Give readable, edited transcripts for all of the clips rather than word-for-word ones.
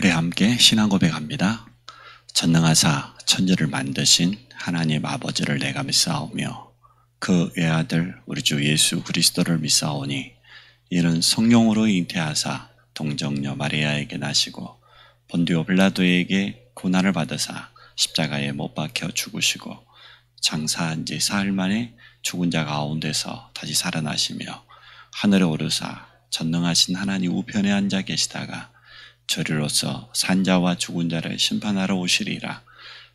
우리 함께 신앙 고백합니다. 전능하사 천지를 만드신 하나님 아버지를 내가 믿사오며 그 외아들 우리 주 예수 그리스도를 믿사오니 이는 성령으로 잉태하사 동정녀 마리아에게 나시고 본디오 빌라도에게 고난을 받으사 십자가에 못 박혀 죽으시고 장사한 지 사흘 만에 죽은 자 가운데서 다시 살아나시며 하늘에 오르사 전능하신 하나님 우편에 앉아 계시다가 저리로서 산자와 죽은 자를 심판하러 오시리라.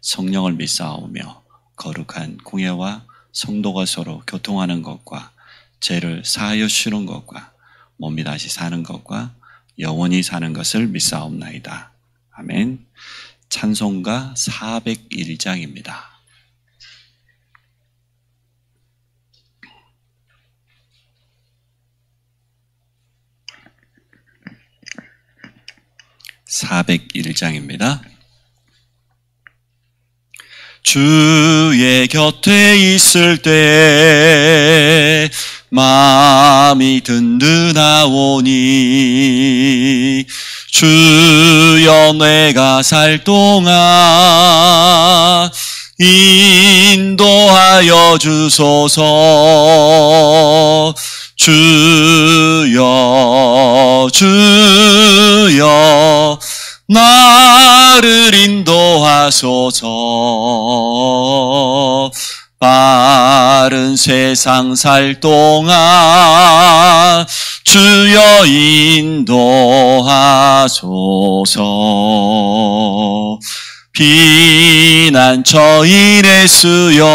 성령을 믿사오며 거룩한 공예와 성도가 서로 교통하는 것과 죄를 사하여 주시는 것과 몸이 다시 사는 것과 영원히 사는 것을 믿사옵나이다. 아멘. 찬송가 401장입니다. (401장입니다) 주의 곁에 있을 때 마음이 든든하오니 주여 내가 살 동안 인도하여 주소서. 주여 주여 나를 인도하소서. 빠른 세상 살 동안 주여 인도하소서. 피난처인의 수여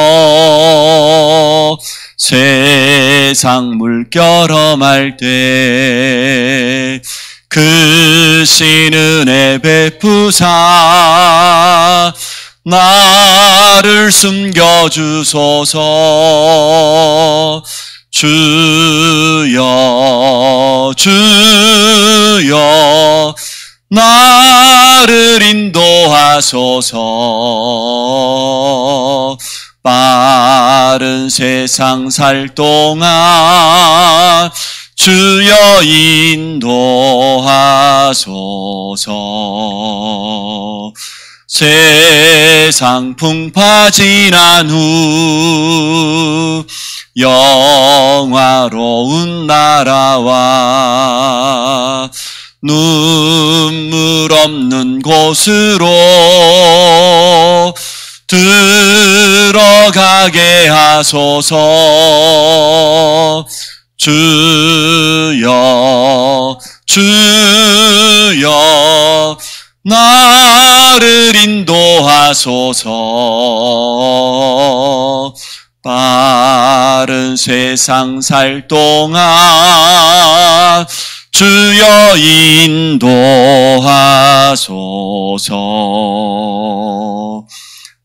세상 물결험할 때 크신 은혜 베푸사 나를 숨겨주소서. 주여 주여 나를 인도하소서. 빠른 세상 살 동안 주여 인도하소서. 세상 풍파 지난 후 영화로운 나라와 눈물 없는 곳으로 들어가게 하소서. 주여 주여 나를 인도하소서. 빠른 세상 살 동안 주여 인도하소서.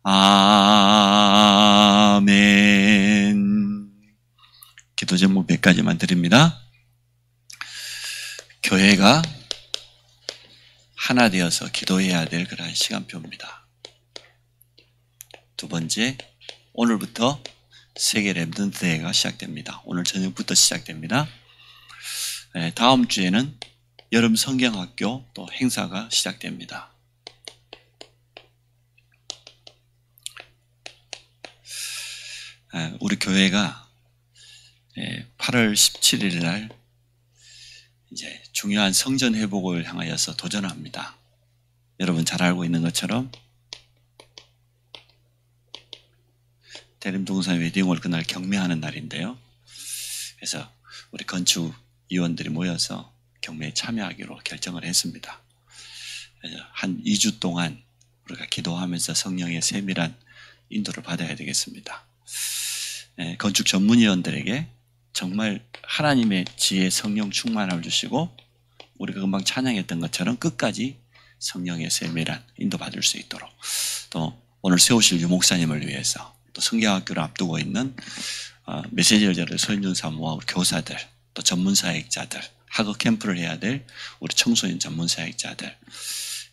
아멘. 기도 제목 몇 가지만 드립니다. 교회가 하나 되어서 기도해야 될 그런 시간표입니다. 두 번째, 오늘부터 세계 랩런트 대회가 시작됩니다. 오늘 저녁부터 시작됩니다. 다음 주에는 여름 성경학교 또 행사가 시작됩니다. 우리 교회가 8월 17일 날 이제 중요한 성전 회복을 향하여서 도전합니다. 여러분 잘 알고 있는 것처럼 대림동산 웨딩홀 그날 경매하는 날인데요. 그래서 우리 건축위원들이 모여서 경매에 참여하기로 결정을 했습니다. 그래서 한 2주 동안 우리가 기도하면서 성령의 세밀한 인도를 받아야 되겠습니다. 건축 전문위원들에게 정말 하나님의 지혜 성령 충만함을 주시고 우리가 금방 찬양했던 것처럼 끝까지 성령의 세밀한 인도받을 수 있도록, 또 오늘 세우실 유목사님을 위해서, 또 성경학교를 앞두고 있는 메시지를 전할 서인준 사모와 우리 교사들, 또 전문사역자들, 학업 캠프를 해야 될 우리 청소년 전문사역자들,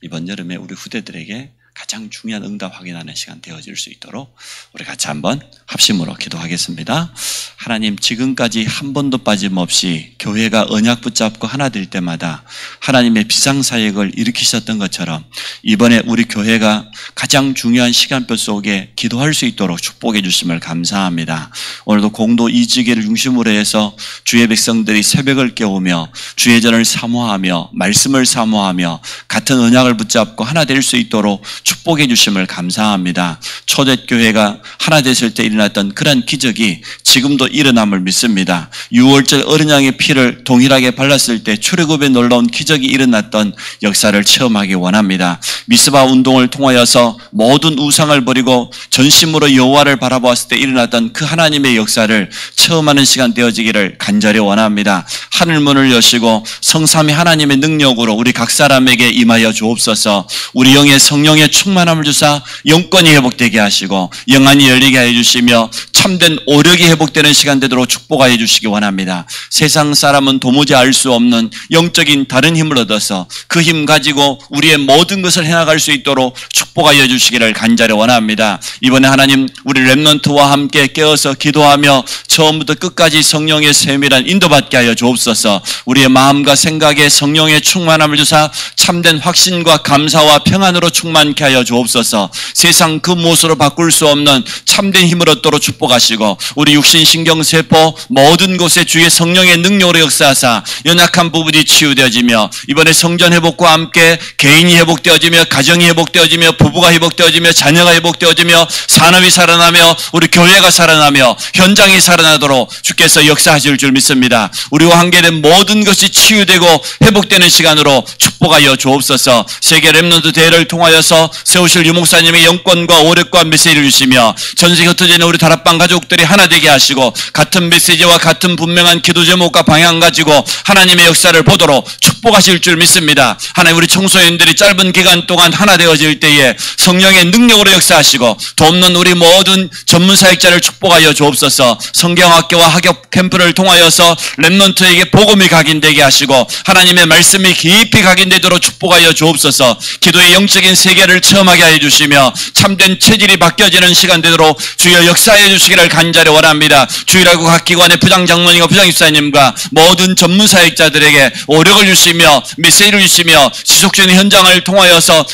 이번 여름에 우리 후대들에게 가장 중요한 응답 확인하는 시간 되어질 수 있도록 우리 같이 한번 합심으로 기도하겠습니다. 하나님, 지금까지 한 번도 빠짐없이 교회가 언약 붙잡고 하나 될 때마다 하나님의 비상사역을 일으키셨던 것처럼 이번에 우리 교회가 가장 중요한 시간표 속에 기도할 수 있도록 축복해 주심을 감사합니다. 오늘도 공도 이지기를 중심으로 해서 주의 백성들이 새벽을 깨우며 주의 전을 사모하며 말씀을 사모하며 같은 언약을 붙잡고 하나 될 수 있도록 축복해 주심을 감사합니다. 초대교회가 하나 됐을 때 일어났던 그런 기적이 지금도 일어남을 믿습니다. 6월절 어린 양의 피를 동일하게 발랐을 때 출애굽에 놀라운 기적이 일어났던 역사를 체험하기 원합니다. 미스바 운동을 통하여서 모든 우상을 버리고 전심으로 여호와를 바라보았을 때 일어났던 그 하나님의 역사를 체험하는 시간 되어지기를 간절히 원합니다. 하늘문을 여시고 성삼위 하나님의 능력으로 우리 각 사람에게 임하여 주옵소서. 우리 영의 성령의 충만함을 주사 영권이 회복되게 하시고 영안이 열리게 해 주시며 참된 오력이 회복되는 시간 되도록 축복하여 주시기 원합니다. 세상 사람은 도무지 알 수 없는 영적인 다른 힘을 얻어서 그 힘 가지고 우리의 모든 것을 해나갈 수 있도록 축복하여 주시기를 간절히 원합니다. 이번에 하나님, 우리 렘넌트와 함께 깨어서 기도하며 처음부터 끝까지 성령의 세밀한 인도받게 하여 주옵소서. 우리의 마음과 생각에 성령의 충만함을 주사 참된 확신과 감사와 평안으로 충만케 하여 주옵소서. 세상 그 무엇으로 바꿀 수 없는 참된 힘을 얻도록 축복하시고 우리 육신, 신경, 세포 모든 곳에 주의 성령의 능력으로 역사하사 연약한 부분이 치유되어지며 이번에 성전 회복과 함께 개인이 회복되어지며 가정이 회복되어지며 부부가 회복되어지며 자녀가 회복되어지며 산업이 살아나며 우리 교회가 살아나며 현장이 살아나도록 주께서 역사하실 줄 믿습니다. 우리와 관계된 모든 것이 치유되고 회복되는 시간으로 축복하여 주옵소서. 세계 렘넌트 대회를 통하여서 세우실 유목사님의 영권과 오력과 메시지를 주시며 전세계 흩어져 있는 우리 다락방 가족들이 하나 되게 하시고 같은 메시지와 같은 분명한 기도 제목과 방향 가지고 하나님의 역사를 보도록 축복하실 줄 믿습니다. 하나님, 우리 청소년들이 짧은 기간 동안 하나 되어질 때에 성령의 능력으로 역사하시고 돕는 우리 모든 전문 사역자를 축복하여 주옵소서. 성경학교와 학업 캠프를 통하여서 렘넌트에게 복음이 각인되게 하시고 하나님의 말씀이 깊이 각인되도록 축복하여 주옵소서. 기도의 영적인 세계를 체험하게 하여 주시며 참된 체질이 바뀌어지는 시간 되도록 주여 역사해 주시기를 간절히 원합니다. 주일하고 각 기관의 부장 장로님과 부장 집사님과 모든 전문 사역자들에게 오력을 주시며 메시지를 주시며 지속적인 현장을 통하여서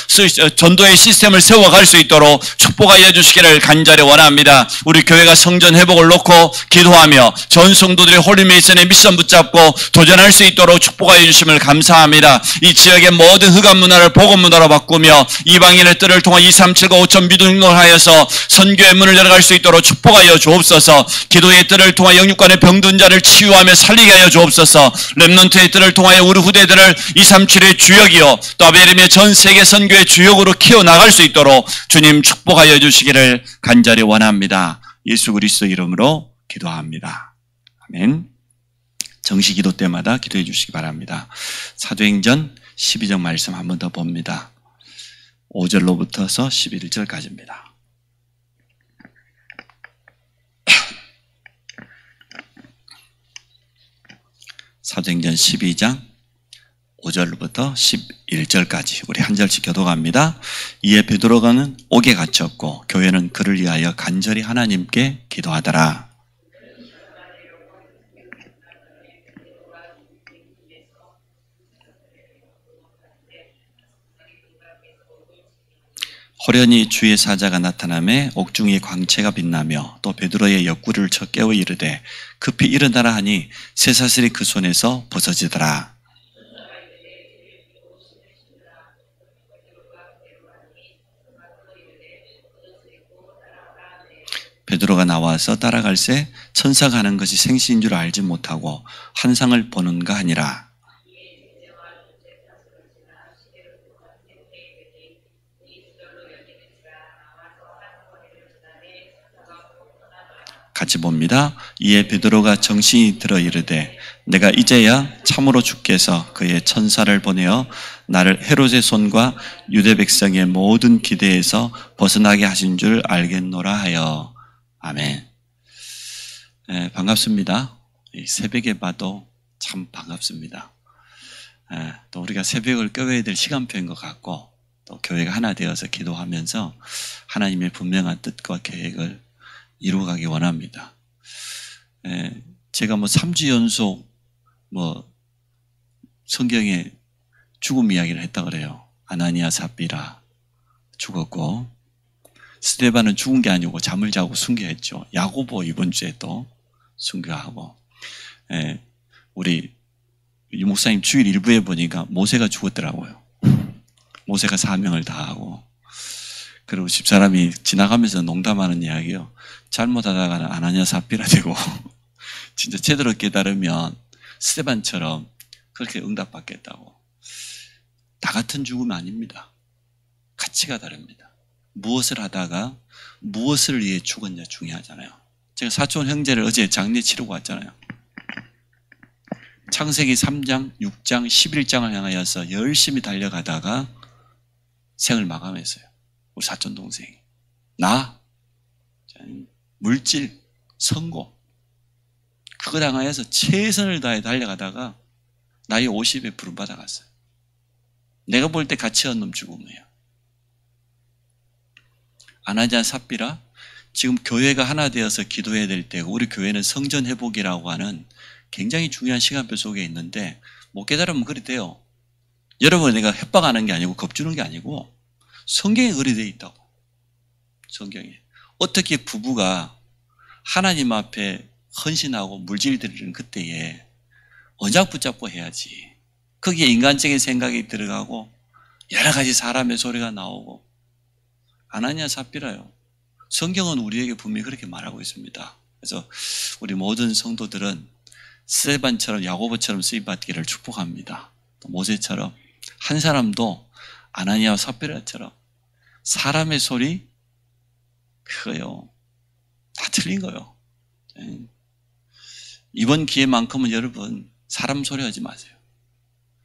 전도의 시스템을 세워갈 수 있도록 축복하여 주시기를 간절히 원합니다. 우리 교회가 성전 회복을 놓고 기도하며 전 성도들의 홀리메이슨의 미션 붙잡고 도전할 수 있도록 축복하여 주심을 감사합니다. 이 지역의 모든 흑암 문화를 복음 문화로 바꾸며 이방인의 뜰을 통해 237과 5천 믿음을 하여서 선교의 문을 열어갈 수 있도록 축복하여 주옵소서. 기도의 뜰을 통해 영육간의 병든 자를 치유하며 살리게 하여 주옵소서. 렘넌트의 뜰을 통하여 우리 후대들을 237의 주역이요 또 아베림의 전 세계 선교의 주역으로 키워나갈 수 있도록 주님 축복하여 주시기를 간절히 원합니다. 예수 그리스도 이름으로 기도합니다. 아멘. 정시 기도 때마다 기도해 주시기 바랍니다. 사도행전 12장 말씀 한 번 더 봅니다. 5절로부터서 11절까지입니다. 사도행전 12장 5절부터 11절까지 우리 한 절씩 교독합니다. 이에 베드로가는 옥에 갇혔고 교회는 그를 위하여 간절히 하나님께 기도하더라. 호련히 주의 사자가 나타나매 옥중에 광채가 빛나며 또 베드로의 옆구리를 쳐 깨워 이르되 급히 일어나라 하니 쇠사슬이 그 손에서 벗어지더라. 베드로가 나와서 따라갈새 천사가 하는 것이 생시인 줄 알지 못하고 환상을 보는가 하니라. 같이 봅니다. 이에 베드로가 정신이 들어 이르되 내가 이제야 참으로 주께서 그의 천사를 보내어 나를 헤롯의 손과 유대 백성의 모든 기대에서 벗어나게 하신 줄 알겠노라 하여. 아멘. 네, 반갑습니다. 새벽에 봐도 참 반갑습니다. 또 우리가 새벽을 껴야 될 시간표인 것 같고 또 교회가 하나 되어서 기도하면서 하나님의 분명한 뜻과 계획을 이루어가기 원합니다. 제가 3주 연속 성경에 죽음 이야기를 했다 그래요. 아나니아 삽비라 죽었고, 스데반은 죽은 게 아니고 잠을 자고 순교했죠. 야고보 이번 주에 또 순교하고, 우리 유 목사님 주일 일부에 보니까 모세가 죽었더라고요. 모세가 사명을 다하고, 그리고 집사람이 지나가면서 농담하는 이야기요. 잘못하다가는 아나니아 삽비라 되고 진짜 제대로 깨달으면 스데반처럼 그렇게 응답받겠다고. 다 같은 죽음 아닙니다. 가치가 다릅니다. 무엇을 하다가 무엇을 위해 죽었냐 중요하잖아요. 제가 사촌 형제를 어제 장례 치르고 왔잖아요. 창세기 3장, 6장, 11장을 향하여서 열심히 달려가다가 생을 마감했어요. 우리 사촌 동생이. 물질, 성공, 그걸 향하여서 최선을 다해 달려가다가 나이 50에 부름받아갔어요. 내가 볼 때 가치 없는 죽음이에요. 아나니아 삽비라, 지금 교회가 하나 되어서 기도해야 될 때고, 우리 교회는 성전 회복이라고 하는 굉장히 중요한 시간표 속에 있는데 못 깨달으면 그리 돼요. 여러분, 내가 협박하는 게 아니고 겁주는 게 아니고 성경에 그리 돼 있다고. 성경에 어떻게 부부가 하나님 앞에 헌신하고 물질 드리는 그때에 언약 붙잡고 해야지. 거기에 인간적인 생각이 들어가고 여러 가지 사람의 소리가 나오고. 아나니아 삽비라요. 성경은 우리에게 분명히 그렇게 말하고 있습니다. 그래서 우리 모든 성도들은 스데반처럼 야고보처럼 쓰임받기를 축복합니다. 또 모세처럼 한 사람도 아나니아와 삽비라처럼 사람의 소리, 그거요, 다 틀린 거예요. 이번 기회만큼은 여러분 사람 소리 하지 마세요.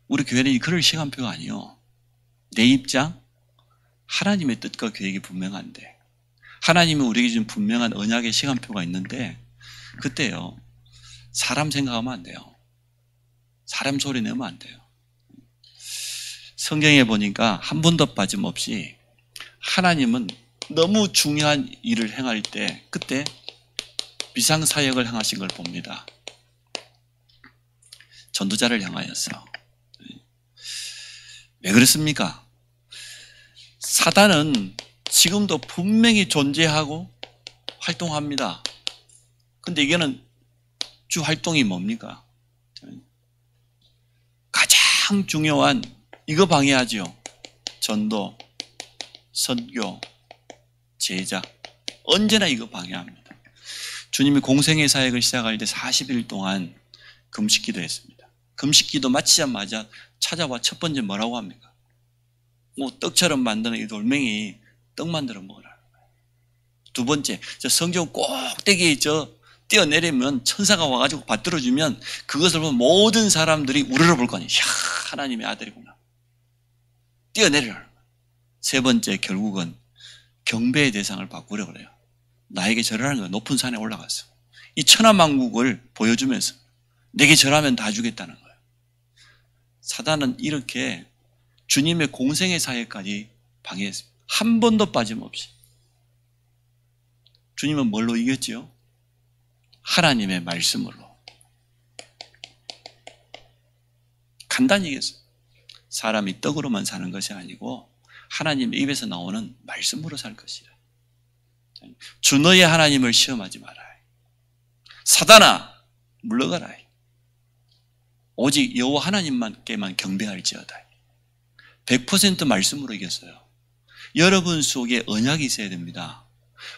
우리 교회는 그럴 시간표가 아니에요. 내 입장, 하나님의 뜻과 계획이 분명한데, 하나님이 우리에게 준 분명한 언약의 시간표가 있는데, 그때요 사람 생각하면 안 돼요. 사람 소리 내면 안 돼요. 성경에 보니까 한 번도 빠짐없이 하나님은 너무 중요한 일을 행할 때 그때 비상사역을 행하신 걸 봅니다. 전도자를 향하여서. 왜 그렇습니까? 사단은 지금도 분명히 존재하고 활동합니다. 근데 이게는 주 활동이 뭡니까? 가장 중요한 이거 방해하죠. 전도, 선교, 제자. 언제나 이거 방해합니다. 주님이 공생의 사역을 시작할 때 40일 동안 금식기도 했습니다. 금식기도 마치자마자 찾아와 첫 번째 뭐라고 합니까? 떡처럼 만드는 이 돌멩이 떡 만들어 먹으라는 거예요. 두 번째, 저 성경 꼭대기에 뛰어내리면 천사가 와가지고 받들어주면 그것을 보면 모든 사람들이 우러러 볼 거 아니에요. 이야, 하나님의 아들이구나. 뛰어내리라는 거예요. 세 번째, 결국은 경배의 대상을 바꾸려고 그래요. 나에게 절하는 거예요. 높은 산에 올라갔어. 이 천하만국을 보여주면서 내게 절하면 다 주겠다는 거예요. 사단은 이렇게 주님의 공생의 사역까지 방해했습니다. 한 번도 빠짐없이. 주님은 뭘로 이겼지요? 하나님의 말씀으로. 간단히 이겼어요. 사람이 떡으로만 사는 것이 아니고 하나님의 입에서 나오는 말씀으로 살 것이라. 주 너의 하나님을 시험하지 마라. 사단아, 물러가라. 오직 여호와 하나님만께만 경배할지어다. 100% 말씀으로 이겼어요. 여러분 속에 언약이 있어야 됩니다.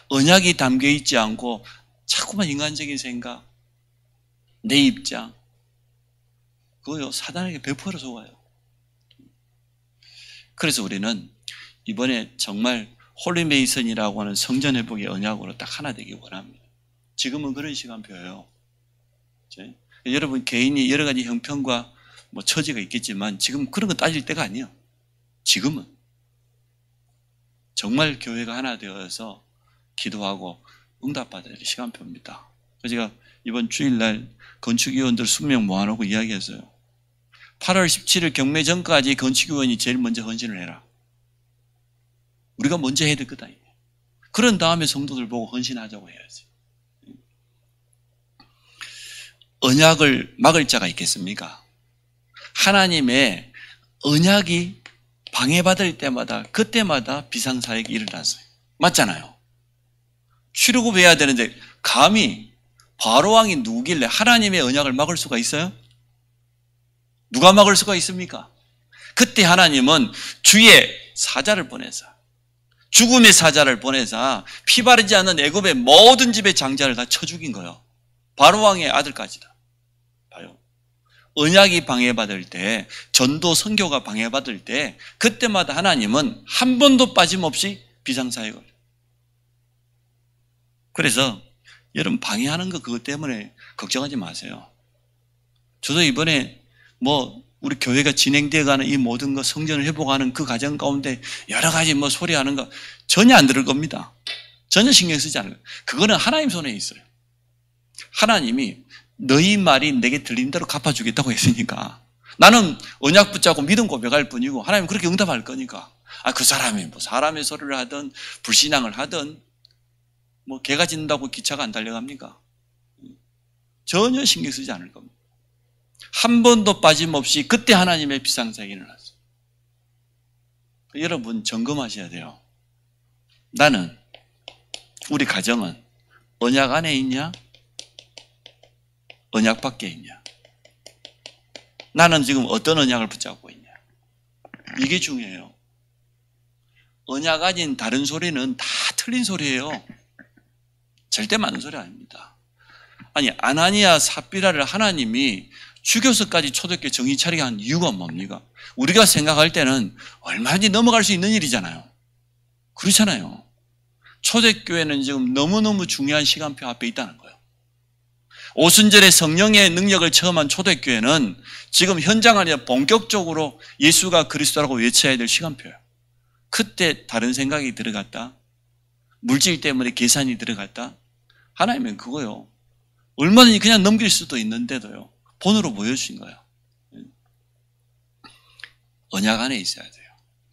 언약이 담겨 있지 않고 자꾸만 인간적인 생각, 내 입장, 그거요 사단에게 100% 속아요. 그래서 우리는 이번에 정말 홀리메이슨이라고 하는 성전 회복의 언약으로 딱 하나 되기 원합니다. 지금은 그런 시간표예요. 여러분 개인이 여러 가지 형편과 처지가 있겠지만 지금 그런 거 따질 때가 아니에요. 지금은 정말 교회가 하나 되어서 기도하고 응답받아야 될 시간표입니다. 그래서 제가 이번 주일날 건축위원들 수명 모아놓고 이야기했어요. 8월 17일 경매 전까지 건축위원이 제일 먼저 헌신을 해라. 우리가 먼저 해야 될 거다. 그런 다음에 성도들 보고 헌신하자고 해야지. 언약을 막을 자가 있겠습니까? 하나님의 언약이 방해받을 때마다 그때마다 비상사역이 일어났어요. 맞잖아요. 출애굽해야 되는데 감히 바로왕이 누구길래 하나님의 언약을 막을 수가 있어요? 누가 막을 수가 있습니까? 그때 하나님은 주의 사자를 보내서 죽음의 사자를 보내서 피 바르지 않는 애굽의 모든 집의 장자를 다 쳐 죽인 거예요. 바로왕의 아들까지다. 봐요. 언약이 방해받을 때, 전도 선교가 방해받을 때 그때마다 하나님은 한 번도 빠짐없이 비상사역을. 그래서 여러분 방해하는 거 그것 때문에 걱정하지 마세요. 저도 이번에 우리 교회가 진행되어가는 이 모든 거 성전을 회복하는 그 과정 가운데 여러 가지 소리하는 거 전혀 안 들을 겁니다. 전혀 신경 쓰지 않을 거예요. 그거는 하나님 손에 있어요. 하나님이 너희 말이 내게 들린 대로 갚아주겠다고 했으니까 나는 언약 붙잡고 믿음 고백할 뿐이고 하나님은 그렇게 응답할 거니까 그 사람이 사람의 소리를 하든 불신앙을 하든 개가 짖는다고 기차가 안 달려갑니까? 전혀 신경 쓰지 않을 겁니다. 한 번도 빠짐없이 그때 하나님의 비상사역이 일어났어요. 여러분 점검하셔야 돼요. 나는 우리 가정은 언약 안에 있냐? 언약 밖에 있냐? 나는 지금 어떤 언약을 붙잡고 있냐? 이게 중요해요. 언약 아닌 다른 소리는 다 틀린 소리예요. 절대 맞는 소리 아닙니다. 아니 아나니아 삽비라를 하나님이 죽여서까지 초대교회 정의 차리게 한 이유가 뭡니까? 우리가 생각할 때는 얼마든지 넘어갈 수 있는 일이잖아요. 그렇잖아요. 초대교회는 지금 너무너무 중요한 시간표 앞에 있다는 거예요. 오순절에 성령의 능력을 체험한 초대교회는 지금 현장 안에 본격적으로 예수가 그리스도라고 외쳐야 될 시간표예요. 그때 다른 생각이 들어갔다. 물질 때문에 계산이 들어갔다. 하나님은 그거요. 얼마든지 그냥 넘길 수도 있는데도요. 본으로 보여주신 거예요. 언약 안에 있어야 돼요.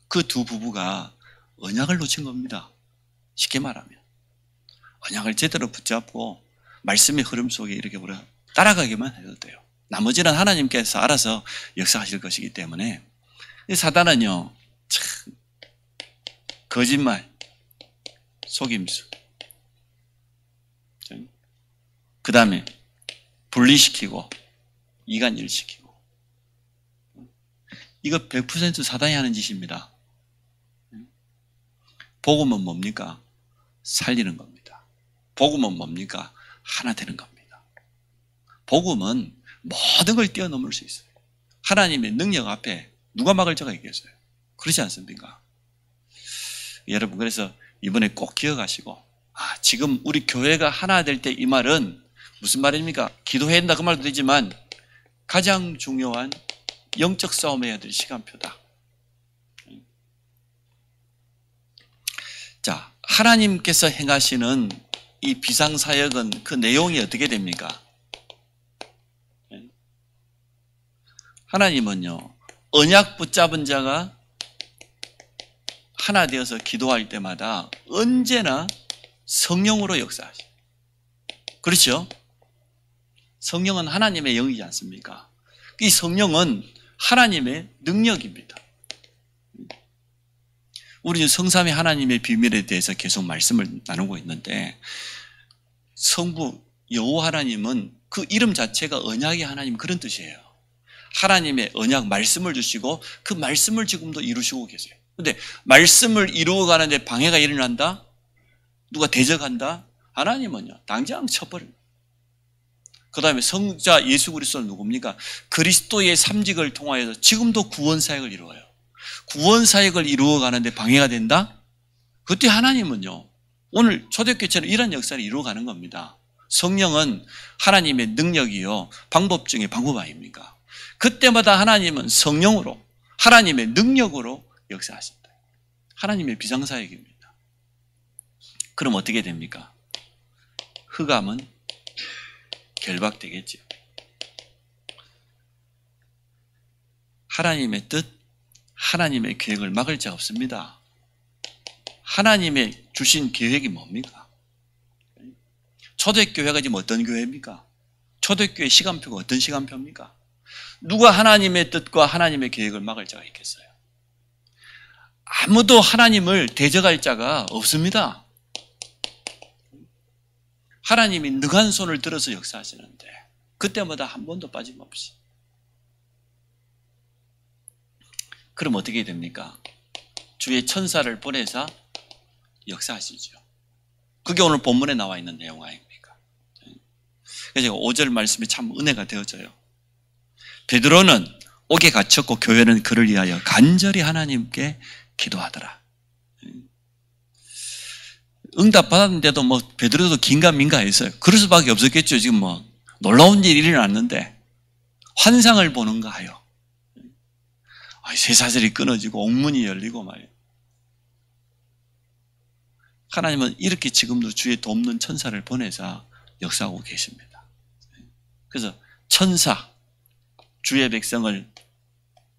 그 두 부부가 언약을 놓친 겁니다. 쉽게 말하면. 언약을 제대로 붙잡고 말씀의 흐름 속에 이렇게 따라가기만 해도 돼요. 나머지는 하나님께서 알아서 역사하실 것이기 때문에 사단은요. 참 거짓말, 속임수 그 다음에 분리시키고 이간일시키고 이거 100% 사단이 하는 짓입니다. 복음은 뭡니까? 살리는 겁니다. 복음은 뭡니까? 하나 되는 겁니다. 복음은 모든 걸 뛰어넘을 수 있어요. 하나님의 능력 앞에 누가 막을 자가 있겠어요? 그렇지 않습니까? 여러분 그래서 이번에 꼭 기억하시고 지금 우리 교회가 하나 될 때 이 말은 무슨 말입니까? 기도해야 된다 그 말도 되지만 가장 중요한 영적 싸움해야 될 시간표다. 자, 하나님께서 행하시는 이 비상사역은 그 내용이 어떻게 됩니까? 하나님은요, 언약 붙잡은 자가 하나 되어서 기도할 때마다 언제나 성령으로 역사하시죠. 그렇죠? 성령은 하나님의 영이지 않습니까? 이 성령은 하나님의 능력입니다. 우리는 성삼위 하나님의 비밀에 대해서 계속 말씀을 나누고 있는데 성부 여호와 하나님은 그 이름 자체가 언약의 하나님 그런 뜻이에요. 하나님의 언약 말씀을 주시고 그 말씀을 지금도 이루시고 계세요. 그런데 말씀을 이루어가는데 방해가 일어난다? 누가 대적한다? 하나님은요 당장 쳐버립니다. 그 다음에 성자 예수 그리스도는 누굽니까? 그리스도의 삼직을 통하여서 지금도 구원사역을 이루어요. 구원사역을 이루어가는데 방해가 된다? 그때 하나님은요 오늘 초대교회처럼 이런 역사를 이루어가는 겁니다. 성령은 하나님의 능력이요 방법 중에 방법 아닙니까? 그때마다 하나님은 성령으로 하나님의 능력으로 역사하신다. 하나님의 비상사역입니다. 그럼 어떻게 됩니까? 흑암은 결박되겠죠. 하나님의 뜻, 하나님의 계획을 막을 자 없습니다. 하나님의 주신 계획이 뭡니까? 초대교회가 지금 어떤 교회입니까? 초대교회 시간표가 어떤 시간표입니까? 누가 하나님의 뜻과 하나님의 계획을 막을 자가 있겠어요? 아무도 하나님을 대적할 자가 없습니다. 하나님이 능한 손을 들어서 역사하시는데 그때마다 한 번도 빠짐없이. 그럼 어떻게 됩니까? 주의 천사를 보내사 역사하시죠. 그게 오늘 본문에 나와 있는 내용 아닙니까? 그래서 5절 말씀이 참 은혜가 되어져요. 베드로는 옥에 갇혔고 교회는 그를 위하여 간절히 하나님께 기도하더라. 응답 받았는데도 뭐 베드로도 긴가민가했어요. 그럴 수밖에 없었겠죠. 지금 뭐 놀라운 일이 일어났는데 환상을 보는가 하여 쇠사슬이 끊어지고 옥문이 열리고 말이에요. 하나님은 이렇게 지금도 주의 돕는 천사를 보내사 역사하고 계십니다. 그래서 천사, 주의 백성을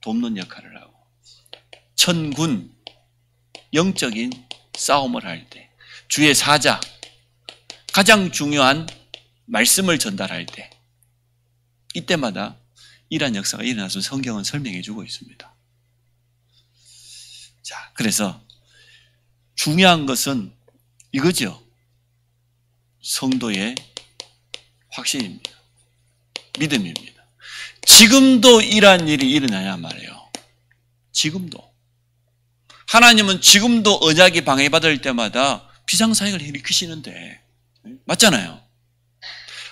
돕는 역할을 하고 천군, 영적인 싸움을 할 때 주의 사자, 가장 중요한 말씀을 전달할 때 이때마다 이러한 역사가 일어나서 성경은 설명해 주고 있습니다. 자, 그래서 중요한 것은 이거죠. 성도의 확신입니다. 믿음입니다. 지금도 이러한 일이 일어나야 말이에요. 지금도. 하나님은 지금도 언약이 방해받을 때마다 비상사역을 일으키시는데 맞잖아요.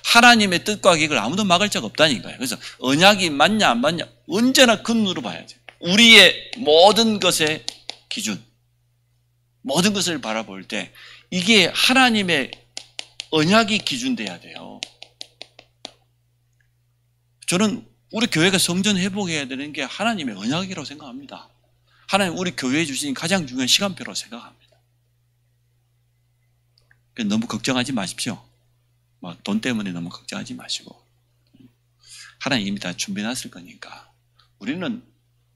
하나님의 뜻과 계획을 아무도 막을 자가 없다니까요. 그래서 언약이 맞냐 안 맞냐 언제나 그 눈으로 봐야죠. 우리의 모든 것의 기준, 모든 것을 바라볼 때 이게 하나님의 언약이 기준돼야 돼요. 저는 우리 교회가 성전 회복해야 되는 게 하나님의 언약이라고 생각합니다. 하나님 우리 교회에 주신 가장 중요한 시간표라고 생각합니다. 너무 걱정하지 마십시오. 돈 때문에 너무 걱정하지 마시고 하나님 이미 다 준비해놨을 거니까 우리는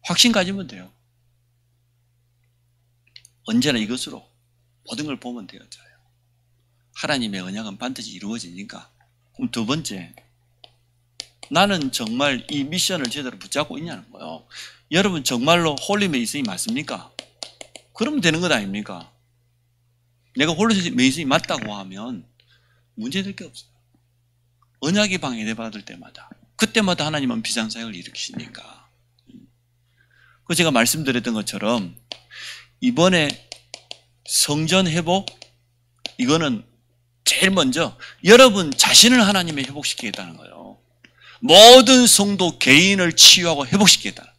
확신 가지면 돼요. 언제나 이것으로 모든 걸 보면 되어져요. 하나님의 언약은 반드시 이루어지니까. 그럼 두 번째, 나는 정말 이 미션을 제대로 붙잡고 있냐는 거예요. 여러분 정말로 홀리 메이슨이 맞습니까? 그러면 되는 것 아닙니까? 내가 홀리 메이슨이 맞다고 하면 문제될 게 없어요. 언약이 방해받을 때마다 그때마다 하나님은 비상사역을 일으키시니까. 그 제가 말씀드렸던 것처럼 이번에 성전 회복 이거는 제일 먼저 여러분 자신을 하나님이 회복시키겠다는 거예요. 모든 성도 개인을 치유하고 회복시키겠다.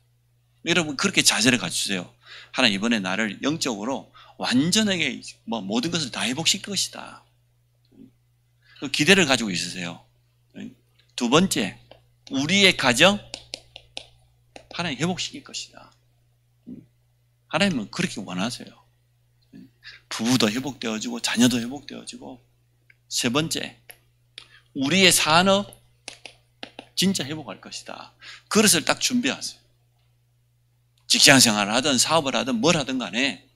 여러분 그렇게 자세를 갖추세요. 하나님 이번에 나를 영적으로 완전하게 모든 것을 다 회복시킬 것이다. 그 기대를 가지고 있으세요. 두 번째, 우리의 가정 하나님 회복시킬 것이다. 하나님은 그렇게 원하세요. 부부도 회복되어지고 자녀도 회복되어지고. 세 번째, 우리의 산업 진짜 회복할 것이다. 그것을 딱 준비하세요. 직장생활을 하든 사업을 하든 뭘 하든 간에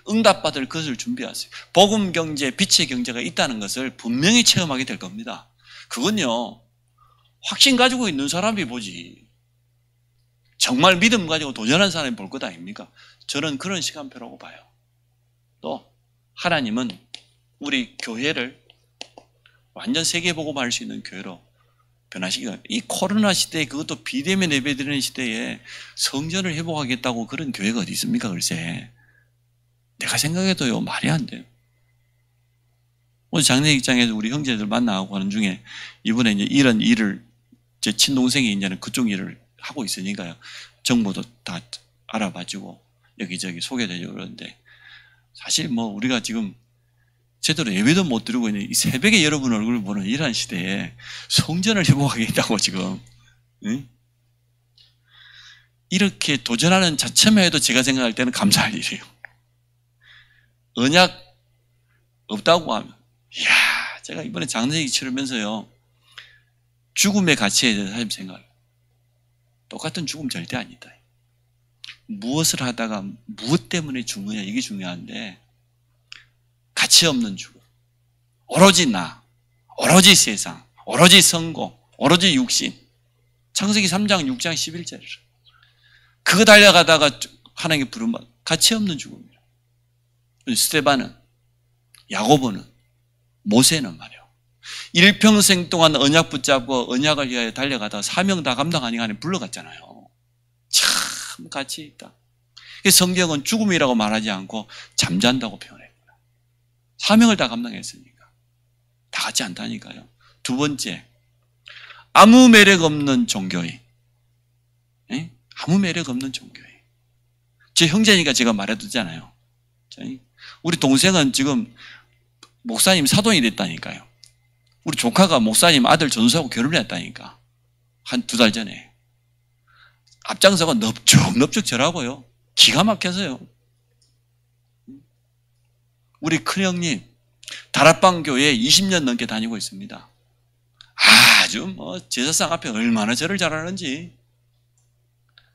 응답받을 것을 준비하세요. 복음 경제, 빛의 경제가 있다는 것을 분명히 체험하게 될 겁니다. 그건요, 확신 가지고 있는 사람이 보지. 정말 믿음 가지고 도전한 사람이 볼 것 아닙니까? 저는 그런 시간표라고 봐요. 또 하나님은 우리 교회를 완전 세계복음할 수 있는 교회로 변화시키고, 이 코로나 시대에 그것도 비대면 예배드리는 시대에 성전을 회복하겠다고 그런 교회가 어디 있습니까? 글쎄. 내가 생각해도요, 말이 안 돼요. 오늘 장례식장에서 우리 형제들 만나고 하는 중에 이번에 이제 이런 일을 제 친동생이 이제는 그쪽 일을 하고 있으니까요. 정보도 다 알아봐주고 여기저기 소개되고 그러는데 사실 뭐 우리가 지금 제대로 예배도 못 드리고 있는 이 새벽에 여러분 얼굴을 보는 이러한 시대에 성전을 회복하겠다고 지금 응? 이렇게 도전하는 자체만 해도 제가 생각할 때는 감사할 일이에요. 언약 없다고 하면 이야, 제가 이번에 장례식 치르면서요 죽음의 가치에 대해서 사실 생각해요. 똑같은 죽음 절대 아니다. 무엇을 하다가 무엇 때문에 죽느냐 이게 중요한데 가치 없는 죽음. 오로지 나, 오로지 세상, 오로지 성공, 오로지 육신. 창세기 3장, 6장, 11절이죠. 그거 달려가다가 하나님께 부름받아 가치 없는 죽음이라. 스데반은, 야고보는, 모세는 말이야. 일평생 동안 언약 붙잡고 언약을 위하여 달려가다가 사명 다 감당하니까 하나님 불러갔잖아요. 참 가치 있다. 성경은 죽음이라고 말하지 않고 잠잔다고 표현해요. 사명을 다 감당했으니까. 다 같지 않다니까요. 두 번째, 아무 매력 없는 종교인. 에? 아무 매력 없는 종교인. 제 형제니까 제가 말해두잖아요. 우리 동생은 지금 목사님 사돈이 됐다니까요. 우리 조카가 목사님 아들 전수하고 결혼을 했다니까. 한 2달 전에. 앞장서가 넙죽넙죽 절하고요. 기가 막혀서요. 우리 큰형님 다락방 교회에 20년 넘게 다니고 있습니다. 아주 제사상 앞에 얼마나 절을 잘하는지.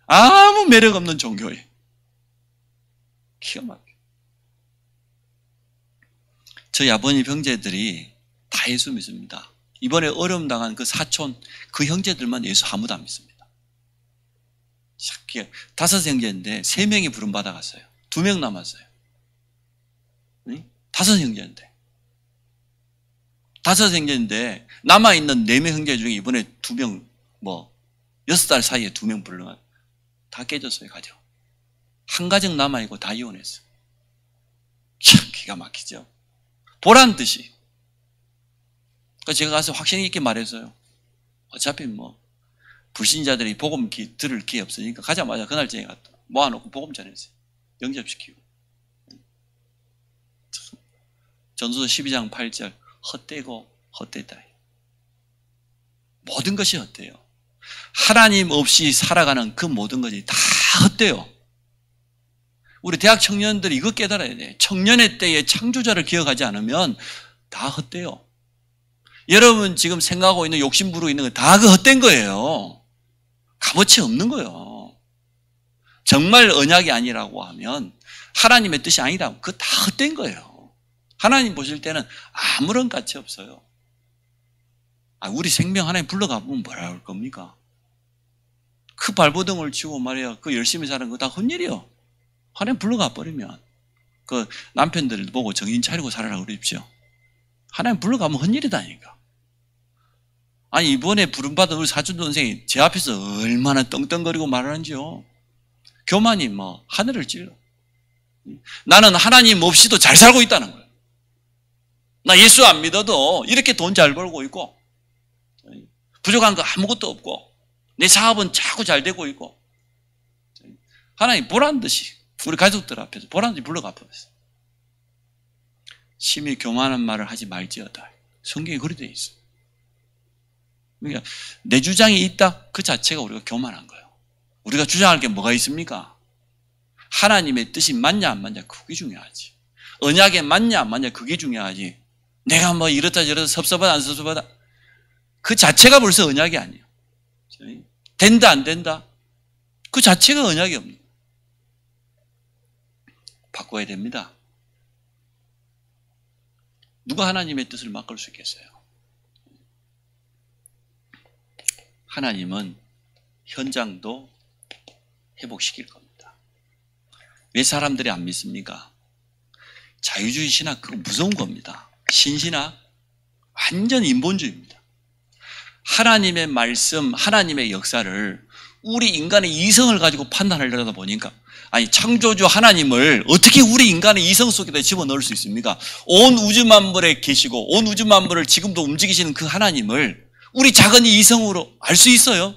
아무 매력 없는 종교에 기가 막혀. 저희 아버님 형제들이 다 예수 믿습니다. 이번에 어려움 당한 그 사촌 그 형제들만 예수 아무도 안 믿습니다. 5 형제인데 3명이 부름 받아갔어요. 2명 남았어요. 5 형제인데 5 형제인데 남아있는 4명 형제 중에 이번에 2명 6달 사이에 2명 불러가 다 깨졌어요. 가정. 한 가정 남아있고 다 이혼했어요. 참 기가 막히죠. 보란 듯이. 그러니까 제가 가서 확신 있게 말했어요. 어차피 불신자들이 복음 들을 기회 없으니까 가자마자 그날쯤에 갔다 모아놓고 복음 전했어요. 영접시키고. 전도서 12장 8절 헛되고 헛되다. 모든 것이 헛돼요. 하나님 없이 살아가는 그 모든 것이 다 헛돼요. 우리 대학 청년들이 이거 깨달아야 돼. 청년의 때에 창조자를 기억하지 않으면 다 헛돼요. 여러분 지금 생각하고 있는 욕심 부르고 있는 거 다 그 헛된 거예요. 값어치 없는 거예요. 정말 언약이 아니라고 하면 하나님의 뜻이 아니라고 그거 다 헛된 거예요. 하나님 보실 때는 아무런 가치 없어요. 우리 생명 하나님 불러가 보면 뭐라 할 겁니까? 그 발버둥을 치고 말이야 그 열심히 사는 거 다 헛일이요. 하나님 불러가 버리면 그 남편들 보고 정신 차리고 살아라 그러십시오. 하나님 불러가면 헛일이다니까. 아니 이번에 부름받은 우리 사촌 동생이 제 앞에서 얼마나 떵떵거리고 말하는지요. 교만이 하늘을 찔러. 나는 하나님 없이도 잘 살고 있다는 거예요. 나 예수 안 믿어도 이렇게 돈 잘 벌고 있고 부족한 거 아무것도 없고 내 사업은 자꾸 잘 되고 있고 하나님 보란 듯이 우리 가족들 앞에서 보란 듯이 불러가 버렸어요. 심히 교만한 말을 하지 말지어다. 성경에 그리 되어 있어요. 그러니까 내 주장이 있다 그 자체가 우리가 교만한 거예요. 우리가 주장할 게 뭐가 있습니까? 하나님의 뜻이 맞냐 안 맞냐 그게 중요하지. 언약에 맞냐 안 맞냐 그게 중요하지. 내가 이렇다 저렇다 섭섭하다 안 섭섭하다 그 자체가 벌써 언약이 아니에요. 된다 안 된다 그 자체가 언약이 없는 거예요. 바꿔야 됩니다. 누가 하나님의 뜻을 바꿀 수 있겠어요? 하나님은 현장도 회복시킬 겁니다. 왜 사람들이 안 믿습니까? 자유주의 신학 그거 무서운 겁니다. 신신학 완전 인본주의입니다. 하나님의 말씀, 하나님의 역사를 우리 인간의 이성을 가지고 판단하려다 보니까 창조주 하나님을 어떻게 우리 인간의 이성 속에다 집어넣을 수 있습니까? 온 우주 만물에 계시고 온 우주 만물을 지금도 움직이시는 그 하나님을 우리 작은 이성으로 알 수 있어요?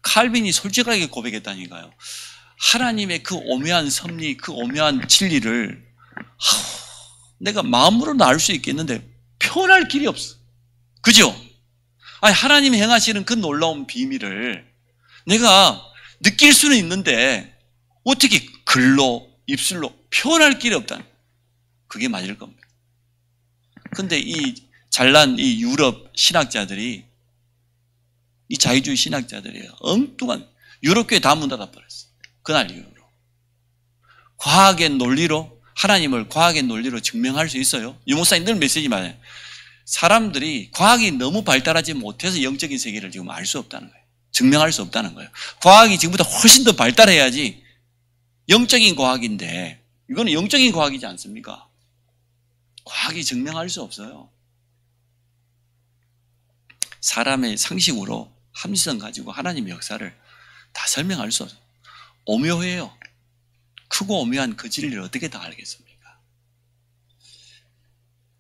칼빈이 솔직하게 고백했다니까요. 하나님의 그 오묘한 섭리, 그 오묘한 진리를 내가 마음으로는 알 수 있겠는데 표현할 길이 없어. 그죠? 하나님이 행하시는 그 놀라운 비밀을 내가 느낄 수는 있는데 어떻게 글로, 입술로 표현할 길이 없다는 그게 맞을 겁니다. 근데 이 잘난 이 유럽 신학자들이 이 자유주의 신학자들이 엉뚱한 유럽교회 다 문 닫아버렸어요. 그날 이후로. 과학의 논리로 하나님을 과학의 논리로 증명할 수 있어요? 유 목사님 늘 메시지 많아요. 사람들이 과학이 너무 발달하지 못해서 영적인 세계를 지금 알 수 없다는 거예요. 증명할 수 없다는 거예요. 과학이 지금보다 훨씬 더 발달해야지 영적인 과학인데 이거는 영적인 과학이지 않습니까? 과학이 증명할 수 없어요. 사람의 상식으로 함수성 가지고 하나님의 역사를 다 설명할 수 없어요. 오묘해요. 크고 오묘한 그 진리를 어떻게 다 알겠습니까?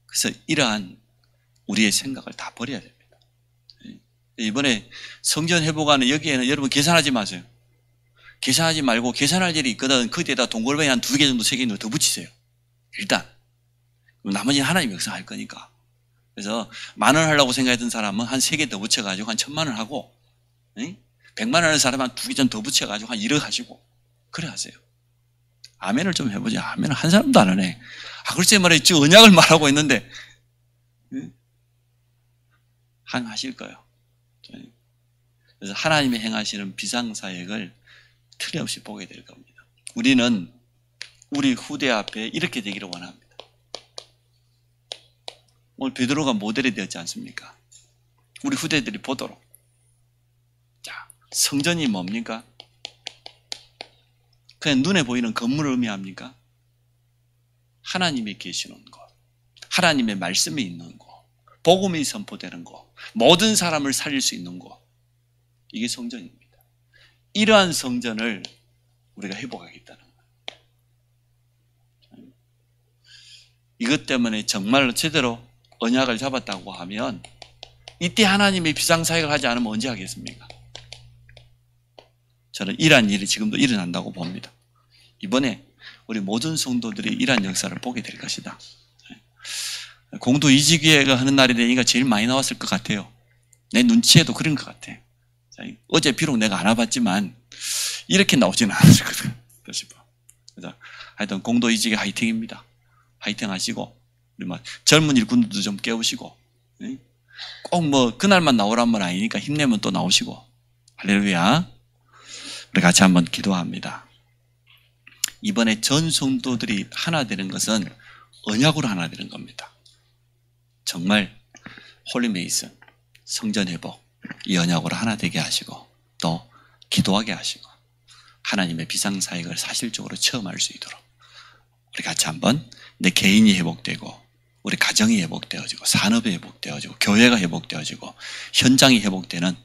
그래서 이러한 우리의 생각을 다 버려야 됩니다. 이번에 성전 회복하는 여기에는 여러분 계산하지 마세요. 계산하지 말고 계산할 일이 있거든 거기에다 동글뱅이 한 2개 정도 3개 정도 더 붙이세요. 일단 나머지는 하나님 역사할 거니까. 그래서 10,000원 하려고 생각했던 사람은 한 3개 더 붙여가지고 한 10,000,000원 하고 100만 원 하는 사람은 한 2개 좀 더 붙여가지고 한 1억 하시고 그래 하세요. 아멘을 좀 해보자. 아멘을 한 사람도 안 하네. 글쎄 말이야 지금 언약을 말하고 있는데 하실 거예요. 그래서 하나님이 행하시는 비상사역을 틀림없이 보게 될 겁니다. 우리는 우리 후대 앞에 이렇게 되기를 원합니다. 오늘 베드로가 모델이 되었지 않습니까? 우리 후대들이 보도록. 자, 성전이 뭡니까? 그냥 눈에 보이는 건물을 의미합니까? 하나님이 계시는 곳, 하나님의 말씀이 있는 곳, 복음이 선포되는 곳, 모든 사람을 살릴 수 있는 곳, 이게 성전입니다. 이러한 성전을 우리가 회복하겠다는 거예요. 이것 때문에 정말로 제대로 언약을 잡았다고 하면 이때 하나님이 비상사역을 하지 않으면 언제 하겠습니까? 저는 이러한 일이 지금도 일어난다고 봅니다. 이번에 우리 모든 성도들이 이러한 역사를 보게 될 것이다. 공도 이지기회가 하는 날이 되니까 제일 많이 나왔을 것 같아요. 내 눈치에도 그런 것 같아. 어제 비록 내가 안 와봤지만 이렇게 나오지는 않았을 거거든. 그래서 하여튼 공도 이지기 화이팅입니다. 화이팅 하시고 우리 막 젊은 일꾼들도 좀 깨우시고 꼭 뭐 그날만 나오란 말 아니니까 힘내면 또 나오시고 할렐루야. 우리 같이 한번 기도합니다. 이번에 전 성도들이 하나 되는 것은 언약으로 하나 되는 겁니다. 정말 홀리메이슨 성전 회복 이 언약으로 하나 되게 하시고 또 기도하게 하시고 하나님의 비상사역을 사실적으로 체험할 수 있도록 우리 같이 한번 내 개인이 회복되고 우리 가정이 회복되어지고 산업이 회복되어지고 교회가 회복되어지고 현장이 회복되는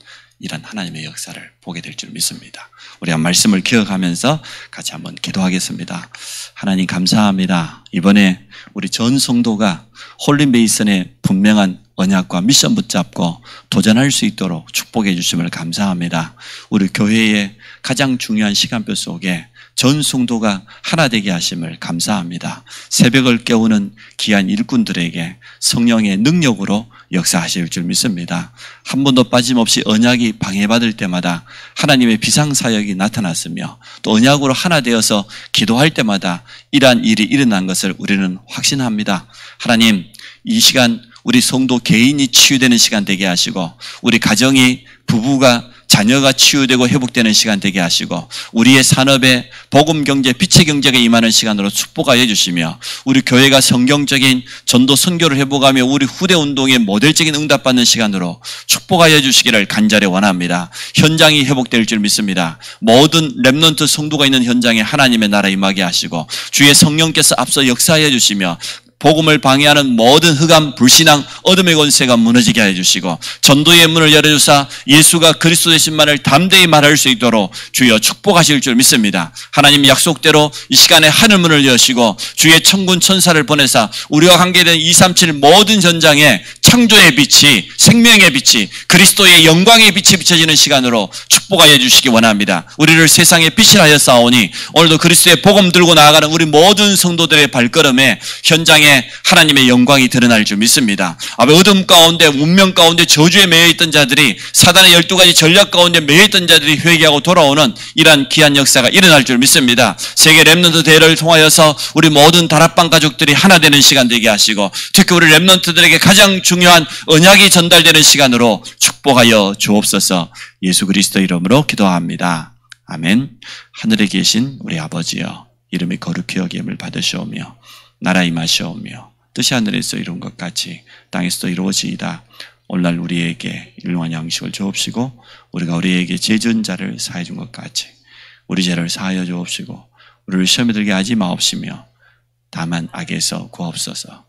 이런 하나님의 역사를 보게 될 줄 믿습니다. 우리 한 말씀을 기억하면서 같이 한번 기도하겠습니다. 하나님 감사합니다. 이번에 우리 전 성도가 홀리메이슨의 분명한 언약과 미션 붙잡고 도전할 수 있도록 축복해 주심을 감사합니다. 우리 교회의 가장 중요한 시간표 속에 전 성도가 하나 되게 하심을 감사합니다. 새벽을 깨우는 귀한 일꾼들에게 성령의 능력으로 역사하실 줄 믿습니다. 한 번도 빠짐없이 언약이 방해받을 때마다 하나님의 비상사역이 나타났으며 또 언약으로 하나 되어서 기도할 때마다 이러한 일이 일어난 것을 우리는 확신합니다. 하나님, 이 시간 우리 성도 개인이 치유되는 시간 되게 하시고 우리 가정이 부부가 자녀가 치유되고 회복되는 시간 되게 하시고 우리의 산업에 복음경제, 빛의 경제가 임하는 시간으로 축복하여 주시며 우리 교회가 성경적인 전도 선교를 회복하며 우리 후대 운동의 모델적인 응답받는 시간으로 축복하여 주시기를 간절히 원합니다. 현장이 회복될 줄 믿습니다. 모든 렘넌트 성도가 있는 현장에 하나님의 나라 임하게 하시고 주의 성령께서 앞서 역사하여 주시며 복음을 방해하는 모든 흑암, 불신앙, 어둠의 권세가 무너지게 해주시고 전도의 문을 열어주사 예수가 그리스도 되신 말을 담대히 말할 수 있도록 주여 축복하실 줄 믿습니다. 하나님 약속대로 이 시간에 하늘문을 여시고 주의 천군 천사를 보내사 우리와 관계된 237 모든 현장에 창조의 빛이, 생명의 빛이, 그리스도의 영광의 빛이 비춰지는 시간으로 축복하여 주시기 원합니다. 우리를 세상의 빛이라 하여 싸우니 오늘도 그리스도의 복음 들고 나아가는 우리 모든 성도들의 발걸음에 현장에 하나님의 영광이 드러날 줄 믿습니다. 어둠 가운데 운명 가운데 저주에 매여있던 자들이 사단의 12가지 전략 가운데 매여있던 자들이 회개하고 돌아오는 이러한 귀한 역사가 일어날 줄 믿습니다. 세계 렘넌트 대회를 통하여서 우리 모든 다락방 가족들이 하나 되는 시간 되게 하시고 특히 우리 렘넌트들에게 가장 중요한 언약이 전달되는 시간으로 축복하여 주옵소서. 예수 그리스도 이름으로 기도합니다. 아멘. 하늘에 계신 우리 아버지여, 이름이 거룩히 여김을 받으시오며 나라 임하시오며 뜻이 하늘에서 이룬 것 같이 땅에서도 이루어지이다. 오늘날 우리에게 일용할 양식을 주옵시고 우리가 우리에게 죄 지은 자를 사해 준 것 같이 우리 죄를 사하여 주옵시고 우리를 시험에 들게 하지 마옵시며 다만 악에서 구하옵소서.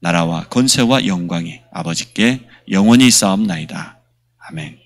나라와 권세와 영광이 아버지께 영원히 있사옵나이다. 아멘.